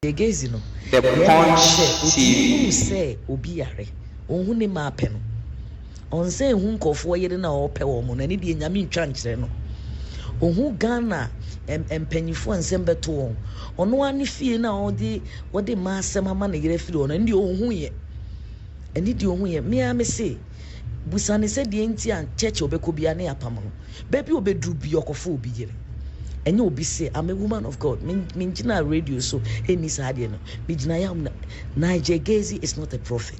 Agazi no. The Punch TV. Say obiare. Onhu ne ma pe no. On say hu nkofo yere na ope wo mo na ne de nyame ntwa nkyere no. Onhu Ghana empanyifo ansem beto won. Ono ani fie na odi ma asem ama na yere firi ono ndi onhu ye. Eni di onhu ye. Me am say busane se de enti an church obeko bia na yapam no. Baby obedu bi okofo obi yere. And you'll be say, I'm a woman of God. Minjina radio, so any side, no. Nigel Gazy is not a prophet,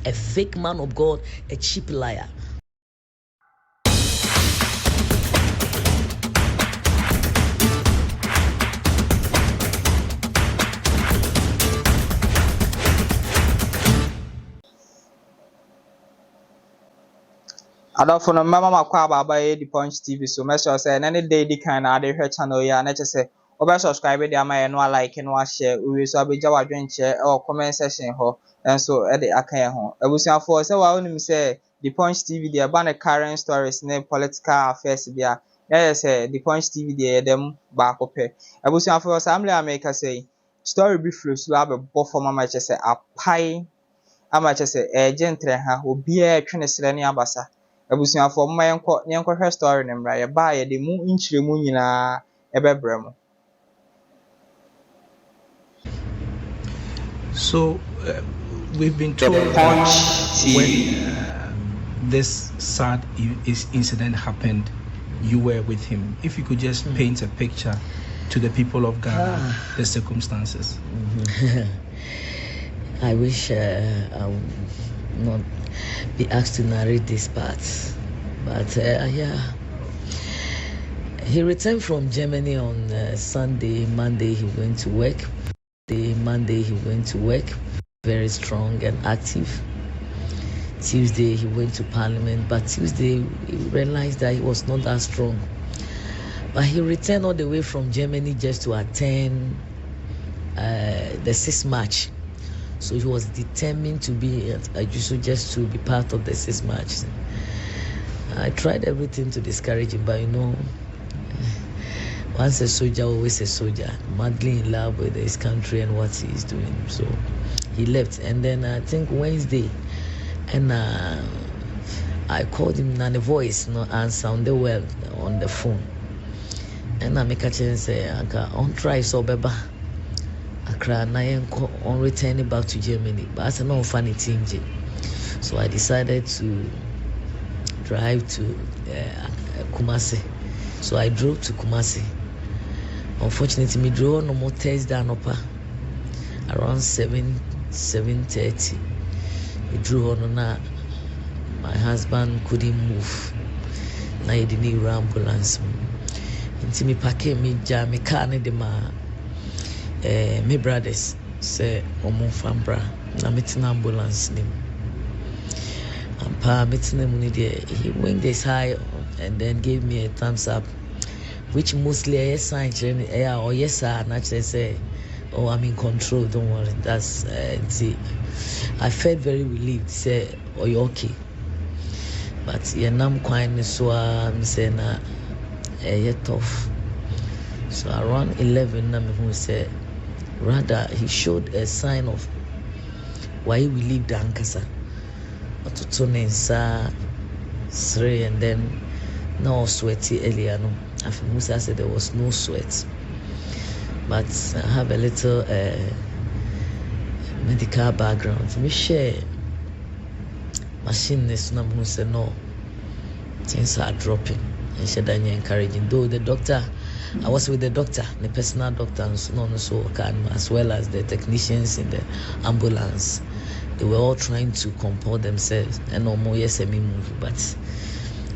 a fake man of God, a cheap liar. Adolfo no mama makwa baba the Punch TV so make sure say any day the kind na dey hwe channel ya na say obe subscribe dey ama ye no like no share we so abegya wadwen share or comment section ho and so e dey akan ho abusuafo say wa onim say the Punch TV dey ba na current stories na political affairs bia yeah say the Punch TV dey dem ba kope abusuafo say amle america say story be flow so abebo for mama say apai ama say gentle ha obi a twe ne sere ne abasa abusuafo mma yenko hwe story ne mra ye ba ye de mu nchire mu nyina ebebrem. So we've been told Punch when this sad incident happened, you were with him. If you could just paint a picture to the people of Ghana, the circumstances. I wish I would not be asked to narrate this part, but yeah. He returned from Germany on Sunday. Monday he went to work. Monday he went to work, very strong and active. Tuesday he went to Parliament, but Tuesday he realized that he was not that strong. But he returned all the way from Germany just to attend the 6th March. So he was determined to be at Ajuso just to be part of the 6th March. I tried everything to discourage him, but you know, once a soldier, always a soldier, madly in love with his country and what he is doing. So he left. And then I think Wednesday, and I called him and the voice and sounded well on the phone. And I make a chance say, on try so beba. On returning back to Germany, but I said no funny thing. So I decided to drive to Kumasi. So I drove to Kumasi. Unfortunately, me drove no more Thursday around 7:30. We drove on na my husband couldn't move. Na he didn't need ambulance. Until me pack me jam me car ne de ma. My brothers say omo fambra na meeting ambulance nim ampa meeting him he went this high and then gave me a thumbs up, which mostly a sign or yes sir, naturally say, oh, I'm in control, don't worry. That's I felt very relieved, say, oh, you're okay. But yeah, nam quite so I'm saying tough. So around 11 na me who said rather he showed a sign of why he relieved the nkansah. But to turn inside and then no sweaty earlier no. After Musa said there was no sweat. But I have a little medical background. Me share machine this no who said no. Things are dropping. And she didn't encouraging. Though the doctor, I was with the doctor, the personal doctor, and so on and so on, as well as the technicians in the ambulance. They were all trying to comport themselves and no more yes me move. But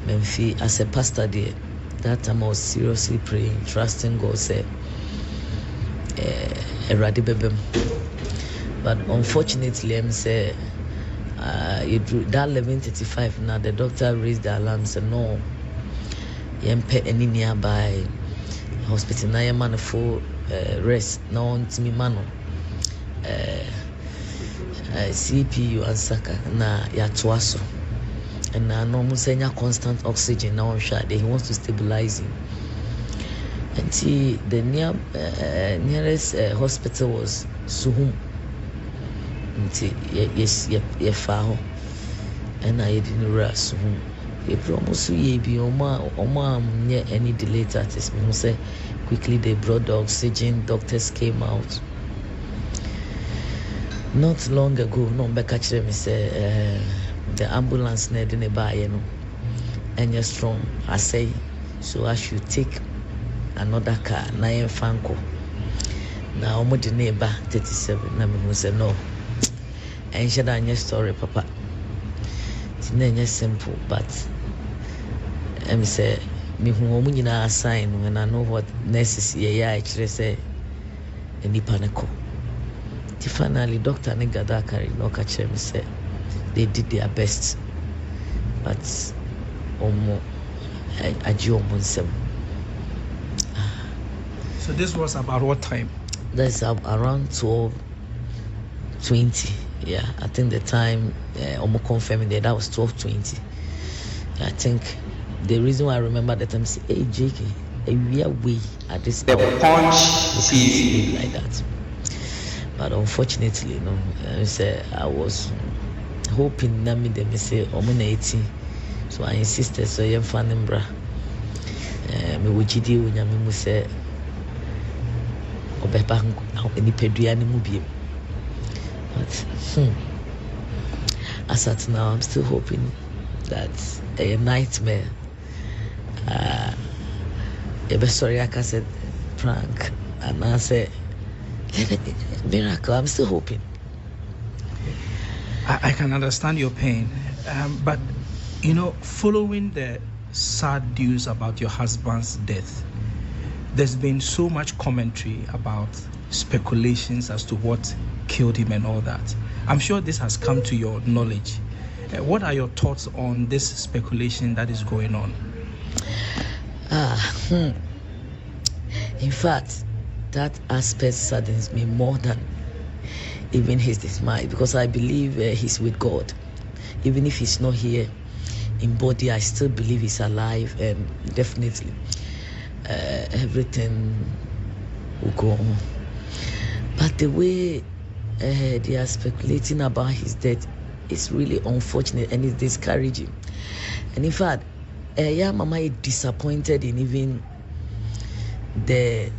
Memphis, as a pastor there, that time I was seriously praying, trusting God, said but unfortunately I'm say that 11:35 now the doctor raised the alarm, said no, pay any nearby hospital na ya man for rest na on me manu CPU and saka na ya toaso and na no musenya constant oxygen na on shade. He wants to stabilize him. And the nearest hospital was Suhum. Yes, ye found. And I didn't rush Suhum. They promised ye be Oma near any delay artist. Me say quickly they brought the oxygen. Doctors came out. Not long ago, no back at me say the ambulance need in a buy, you know, and you're strong. I say, so I should take another car. Na yen fanko. Na omo the neighbor 37. Na me say no. And she done your story, Papa. It's not simple, but I say me who omo nyina assign when I know what nurses here. Actually say any panico. Finally, Dr. Nigadakari no catch me say they did their best, but So this was about what time? That's around 12:20. Yeah, I think the time confirming that was 12:20. I think the reason why I remember that time is hey JK, we are way at this the punch TV like that. But unfortunately, I was hoping that me say omuneti, so I insisted. So I am fanning bra. Me wujidi unyami mu say obepa ni pedua ni mu biem. But as at now, I'm still hoping that a nightmare. Sorry, I said prank, and I said. Miracle, I'm still hoping. I can understand your pain, but following the sad news about your husband's death, there's been so much commentary about speculations as to what killed him and all that. I'm sure this has come to your knowledge. What are your thoughts on this speculation that is going on? In fact, that aspect saddens me more than even his dismay, because I believe he's with God. Even if he's not here in body, I still believe he's alive, and definitely everything will go on. But the way they are speculating about his death is really unfortunate and it's discouraging. And in fact, Mama is disappointed in even the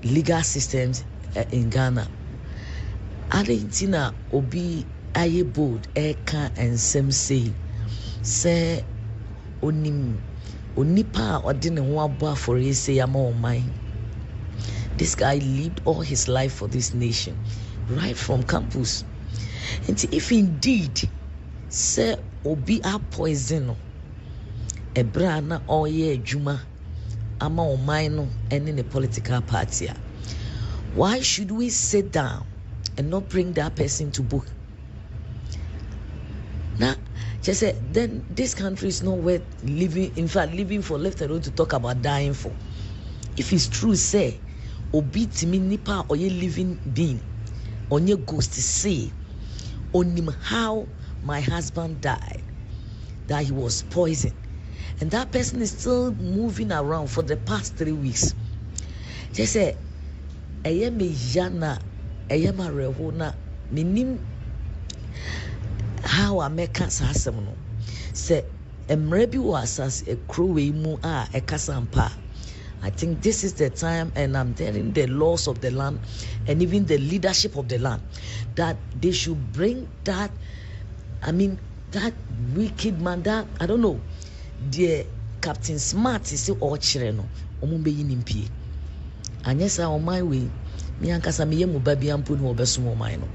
legal systems in Ghana. Argentina obi aye bold eka and some say onipa odine ho abo for say ama mine. This guy lived all his life for this nation, right from campus. And if indeed say obi a poison ebra na oye adwuma ama mine and in a political party, why should we sit down and not bring that person to book? Now, just say then this country is not worth living. In fact, living for, left alone to talk about dying for. If it's true, say obi timi nipa or ye living being on your ghost to say on him how my husband died, that he was poisoned, and that person is still moving around for the past 3 weeks. Just say eye me yana eye ma rehona minim how America asem no say emre bi was as a croway mu a ekasampa. I think this is the time, and I'm telling the laws of the land and even the leadership of the land that they should bring that, that wicked man, that, I don't know, the Captain Smart is still all children, omumbe yinimpi. And yes, on my way, me ankasa me yemu baby ampu no obesumo my no.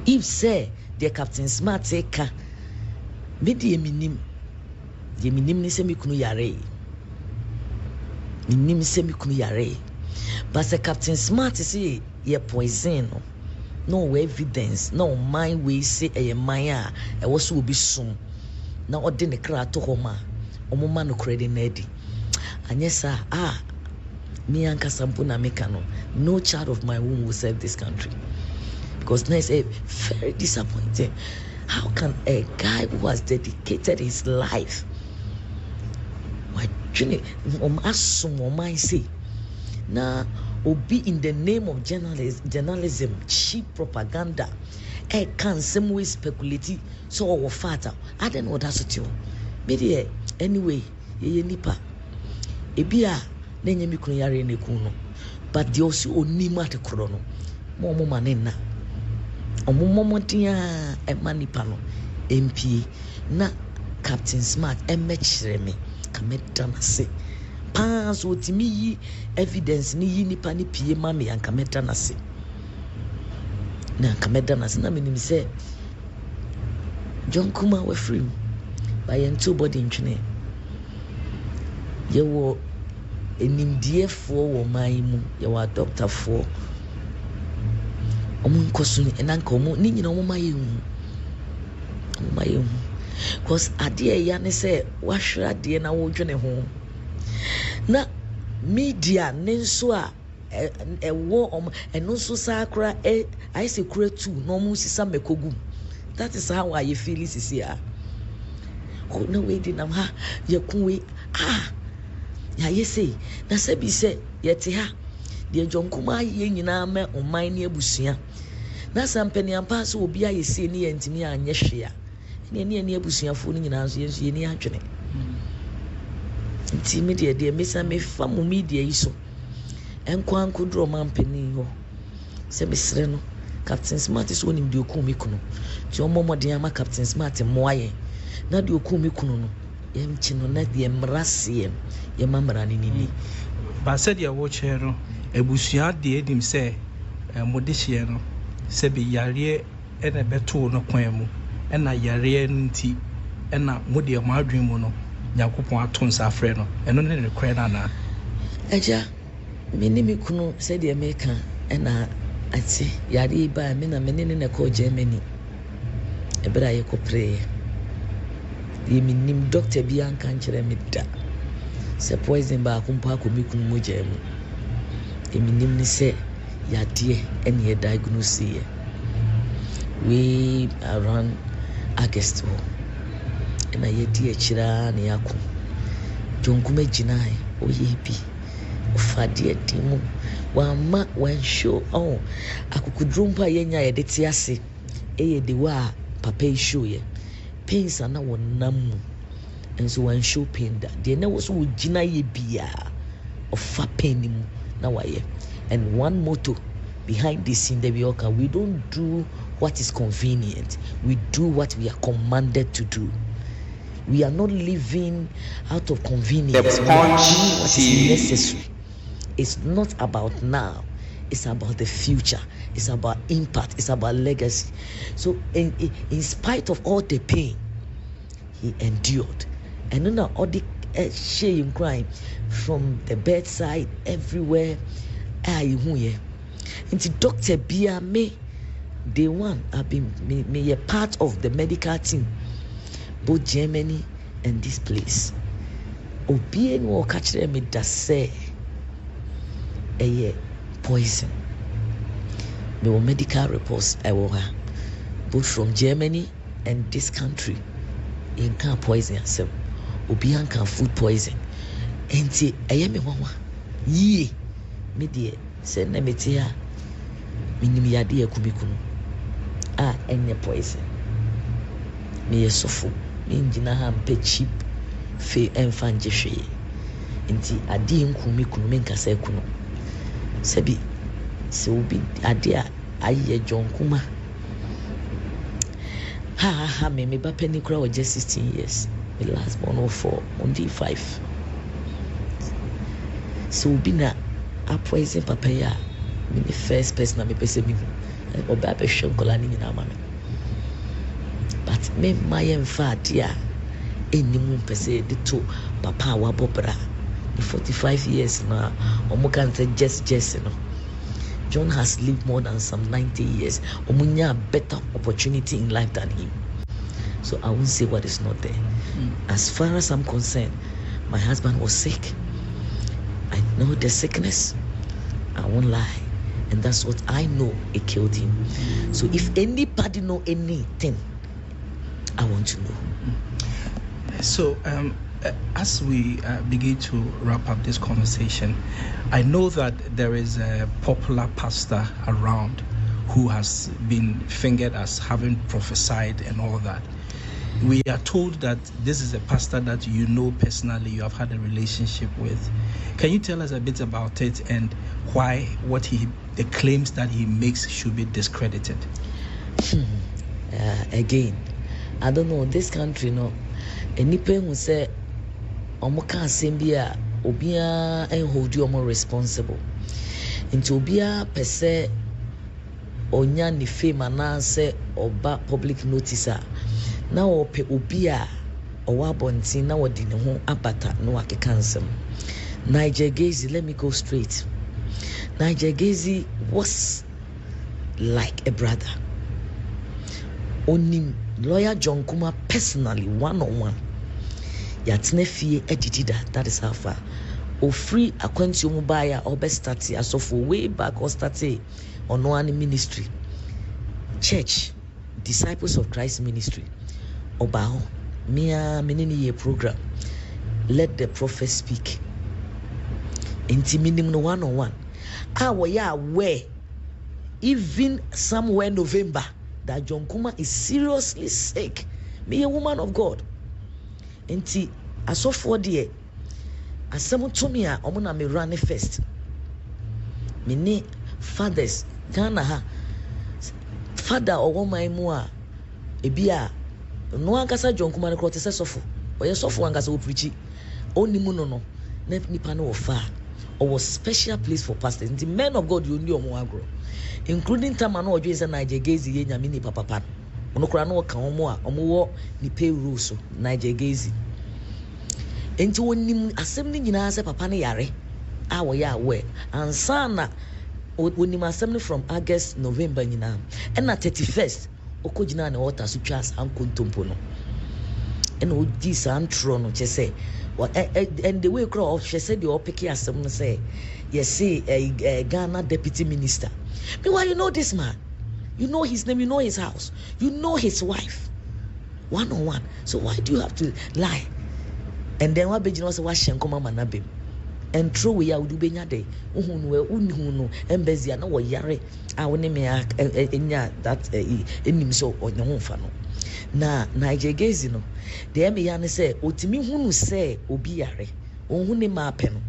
If say the Captain Smart say ka, me di eminim ni se me kunu yare. Minim se me kunu yare. But the Captain Smart say ye poison no evidence, no mind we say a maya e was will be soon. Na odi ne kra to homa omoma no credit nedi. And yes sir, me ankasa mpu na meka no child of my womb will serve this country. Because now it's very disappointing. How can a guy who has dedicated his life, na obi in the name of journalism cheap propaganda can some way speculate so our father I don't know that's what you anyway ye nipa ebia na nyemi kunu yare ne kunu but the also onima te kro no mo manena omomomotia e manipa no MP na Captain Smart emechire me kameda na se pass otimi yi evidence ni yi nipa ni pie ma me ankameda na se na kameda na se na menim se John Kuma we free by two body ntwene ye wo enimdiefo wo man mu ye wa doctor fo omu nkoso ni enanka omu ni nyina omu maye hu cause ade ya ne se wahwera de na wo dwene ho na media ne nso a wo eno nso sakra I say kura tu no omu sisa mekogu. That is how I feel this year. Oh no way di nam ha ye kunwe ya ye say na se bi se ye te ha de Kuma ye nyina ma oman ne abusua na sampani ampa so obi a ye say ne ye ntimi anye hwea ne abusuafo ne nyina so ye ni adwene ntimi de mesa me fa mo media yi so enkwan kodro mampani ho se mesre no Captain Smart is onim de okumi kuno ti omomode ama Captain Smart moaye na de okumi kuno no yem chino na de mrase yem amra ni ni ba said ya wo chero ebusua de edim se mode hye no se be yare ene beto no kwan mu ena yare nti ena mode ma adwen mu no Yakopon atonsa afre no eno ne kwan na aja menimi kuno se de meka ena ati yare ba me na menene ne ko Germany ebra ye ko pray ye minim doctor bi anka nkere me da se poison ba akompa akomikun mo jemu ye minim ni se yade ene ye diagnose ye we around August ena ye di akira ne yakon jonkuma ginai oye bi ofade adimu wama wan show akukudrumpa yenya ye de tiase eye de wa papa show ye pains ana wonam enso wan show pain da de na wo so gina ye bia of pain mu na waye and one motto behind this scene that we don't do what is convenient, we do what we are commanded to do. We are not living out of convenience. We are doing what is necessary. It's not about now. It's about the future. It's about impact. It's about legacy. So in spite of all the pain, he endured. And then all the shame crying from the bedside everywhere. Into Dr. Bia me, day one, I've been me a part of the medical team, both Germany and this place. Obien will catch them with that say a poison. There were medical reports I will have both from Germany and this country. In can poison yourself. Obian can food poison. And say I am a mama. Ye me dear send them it here. Minim yade akubikunu. Any poison. Me yesofo. Me ngina ha mpe cheap fe emfa njehwe. Nti ade nkumi kunu me nkasa kunu. Sebi se obi ade a aye John Kuma. Me ba penny kura was just 16 years. Me last born 04 on D5. So obi na a poison papa ya. Me the first person me pese me oba be hwe nkola ni nyina mama. But me my emfa dia enimu pese de to papa wa bobra. The 45 years now omo kan say just no. John has lived more than some 90 years. Omunya better opportunity in life than him. So I won't say what is not there. As far as I'm concerned, my husband was sick. I know the sickness. I won't lie. And that's what I know, it killed him. So if anybody know anything, I want to know. So as we begin to wrap up this conversation, I know that there is a popular pastor around who has been fingered as having prophesied and all that. We are told that this is a pastor that you know personally, you have had a relationship with. Can you tell us a bit about it and why the claims that he makes should be discredited? Again, I don't know, this country, no, anyone who say, Omoka Sembia, Obia, and hold you more responsible. Into Obia per se, Onya ni fame and say, Oba public noticer. Now, Ope Obia, Owabonti, now what did no abata, no ake cancel. Nigel Gazy, let me go straight. Nigel Gazy was like a brother. Only lawyer John Kuma personally, one-on-one. Yatne fie editida, that is how far. O free akwanti mubaya or best start as of way back or start on one ministry. Church, Disciples of Christ Ministry. Obao, Mia Menini program. Let the prophet speak. Inti minimum one-on-one. Ya where even somewhere November that John Kuma is seriously sick. Me a woman of God. Inti aso for die asem to me a omo na me run first. Me ni fathers Ghana ha father or woman mu a ebi a no ankasa John Kuma ne kro te se sofo. Oye sofo ankasa wo preach. Oni mu no na nipa no ofa. Or was special place for pastors. The men of God you knew agro, including Tamano or Jason Nigel Gazy, Yamini Papa. Monocrano Kamoa, Omo, ni pay rules, Nigel Gazy. Into one assembly in answer Papa Yare, our ya way, and Sana when him assembly from August, November, and at 31st, Okojina and Water Suchas and Kuntumpono. And would this Antrono, just say. And the way crowd, she said, you're picking as someone say, yes, see a Ghana deputy minister. Meanwhile, you know this man, you know his name, you know his house, you know his wife, one-on-one. So why do you have to lie? And then what Beijing was washing Kuma Manabim and true we are do Benya day, Unhuno, and Bezia, no yare, our name that in him so on your own funnel. Na Nigel Gazy no de me ya ne say otimi hunu say obi yare onhu ne ma pe no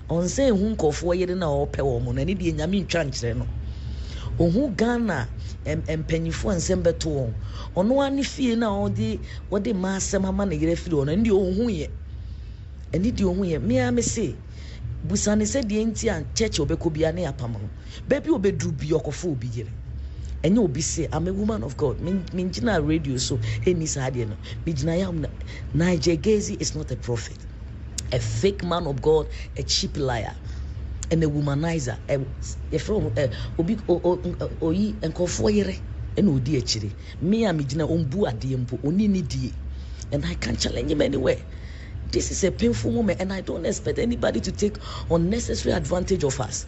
on say hu nkofo yere na ope wo mo na ne de nyame ntwa nkyere no onhu Ghana empanyifo ansem beto won ono ani fie na odi ma asem ama na yere firi ono ndi onhu ye eni di onhu ye me am say busane say de enti an church obeko bia na yapam no baby obedru bi okofo obi yere. And you'll be say, I'm a woman of God. Minjina radio so any sadiano. Mijina Nigel Gazy is not a prophet, a fake man of God, a cheap liar, and a womanizer. A from obi oyi enkofo yere and odi echiri. Me am mijina ombu adempo oni ni die, and I can't challenge him anywhere. This is a painful moment, and I don't expect anybody to take unnecessary advantage of us.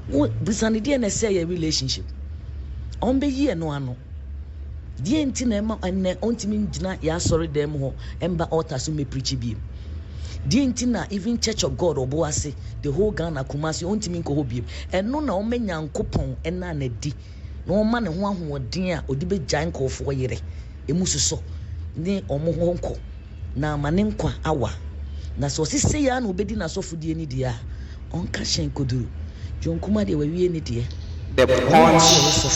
Bisanidi and say a relationship. On be ye no ano. The antinema and ontimi jina ya sorry them ho emba altar so me preach bi. The antina even Church of God oboase the whole Ghana Kumasi ontimi nko ho bi. Eno na o menya nkopon ena na di. Na o ma ne ho ahoden a odi be gyan nkofo yere. Emu soso ne omo ho nko. Na mane nkwa awa. Na so sise ya na obedi na sofudie ni dia. Onka hyen koduru. John Kuma de wawie ni die. The Punch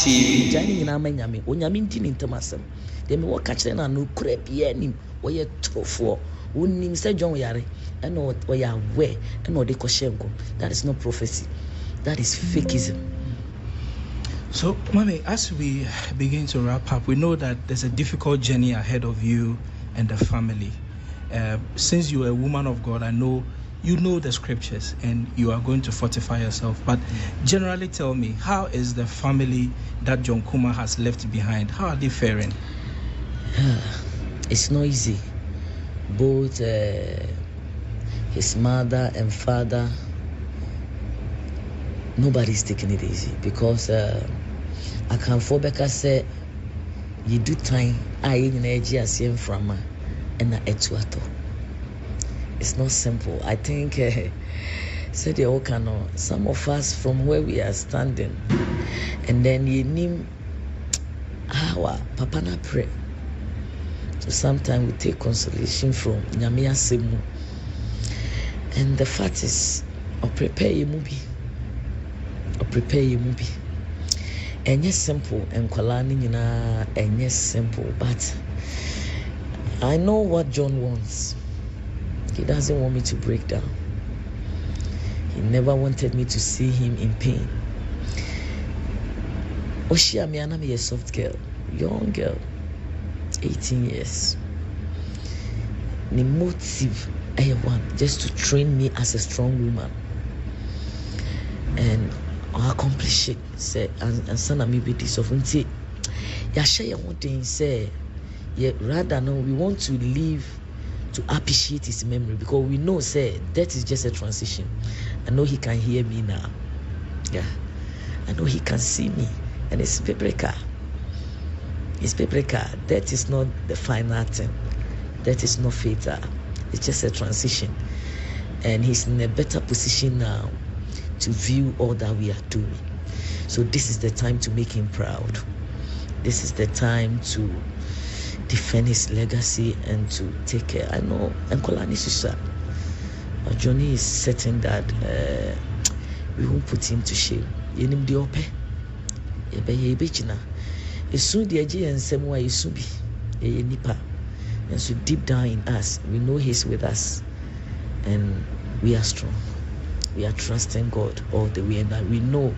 TV. Jani na manyame onyame ntini ntamasem de me woka kire na no kura bia nim woye trofo wonim se John yare and oya we and ode koshenko. That is not prophecy, that is fakeism. So mommy, as we begin to wrap up, we know that there's a difficult journey ahead of you and the family. Since you're a woman of God, I know you know the scriptures and you are going to fortify yourself, but generally tell me, how is the family that John Kuma has left behind? How are they faring? It's not easy. Both his mother and father, nobody's taking it easy because I can fall back and say you do time I in energy as from and etuato. it's not simple. I think said some of us from where we are standing, and then you need our papa na pray. So sometimes we take consolation from Nyame Asemu. And the fact is, or prepare your movie. And yes, simple and kolani and yes, simple, but I know what John wants. He doesn't want me to break down. He never wanted me to see him in pain. Oshia me anami a soft girl, young girl, 18 years. The motive I want just to train me as a strong woman. And I accomplish it. Say and son me be this of until ya share one thing say rather no we want to live to appreciate his memory because we know say that is just a transition. I know he can hear me now. Yeah. I know he can see me. And it's paprika. It's paprika. That is not the final thing. That is not fatal. It's just a transition. And he's in a better position now to view all that we are doing. So this is the time to make him proud. This is the time to defend his legacy and to take care. I know Nkolani Susa. Johnny is certain that we won't put him to shame. Yenim di ope. Yebe china. Esu di aji ensemwa isubi. Ye nipa. And so deep down in us, we know he's with us. And we are strong. We are trusting God all the way, and we know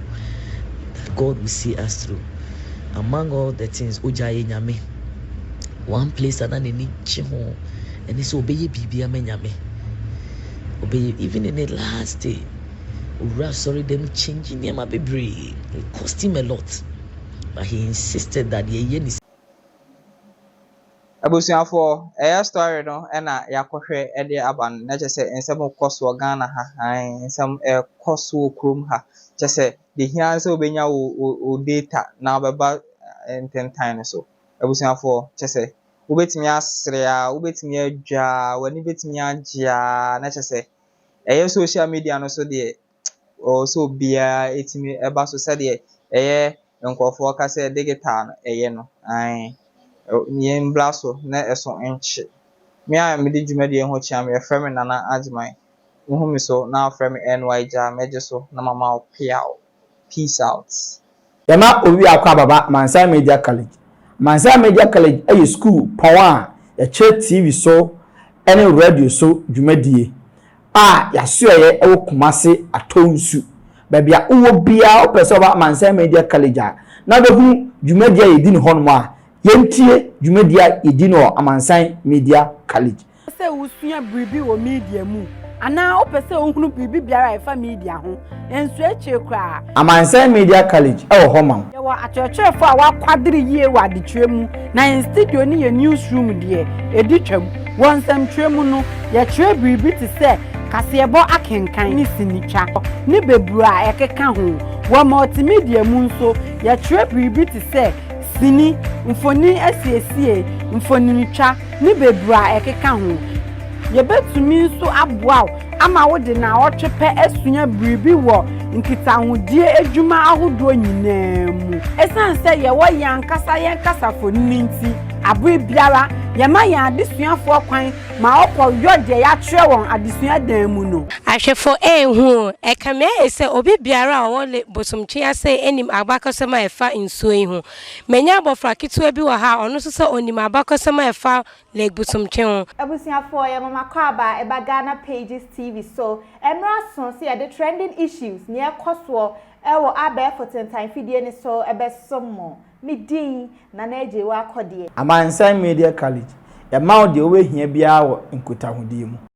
that God will see us through. Among all the things, Ujaye Nyame, one place that I need chimo, and it's obey Bibia Nyame. Obey even in the last day. Sorry, them changing him a baby. It cost him a lot, but he insisted that the yen is. Abusuafo story no na yakohwe de aban na chese ensem koso Ghana ha ensem koso krom ha chese de hian se obenya o data na obeba ententan so abusuafo chese ubetimi asre a ubetimi adwa wani betimi agya na chese social media no so de o so bia etimi eba so se de nkofo ka se digital no nyen blaso na eso enche me a me di dwumade ho chia me frame nana agman wo mi so na frame ny ja meje so na mama piao peace out yama owi akwa baba Mansa Media College. Mansa Media College ay school power ya che TV so any radio so dwumadie ya so ye e Kumase atonsu ba bia wo bia o pese ba Mansa Media College na be hu dwumadie yedi ni hono a yentie dwumadia edino Mansa Media College. Se usua bribi wo media mu ana opese ohunu bribi biara efa media ho ensu eche kra Mansa Media College e ho ma ye wa achechefo a wa kwadiri yie wa ditwe mu na in studio ni ye newsroom de editwam wonsam twemu no ye kire bribi ti se kasebo akenkan ni sinitwa ni bebura ekeka ho wa multimedia mu nso ye kire bribi ti se sini mfoni asiesie mfoni nitwa ni bebura ekeka ho ye betumi so aboa ama wo de na otwepe asunya bribi wo nkitahudie adwuma ahodo nyinaa mu esanse ye wo yankasa foni nti abri biara ye ma ya adesuafo kwan ma okọ yode ya kire won adesua dan mu no ahwefo hu ekame ese obi biara a wole bosomtwe ase enim agbakosema efa nsuo hu menya abofra kitu bi wa ha ono so se onim agbakosema efa le bosomtwe hu abusuafo ye mama kwaba eba Ghana Pages TV so emra so se the trending issues near koso ewo abe for time fidie ni so ebe somo midin na naje wa akode Mansa Media College ya ma de we hia bia wo nkotahudie mu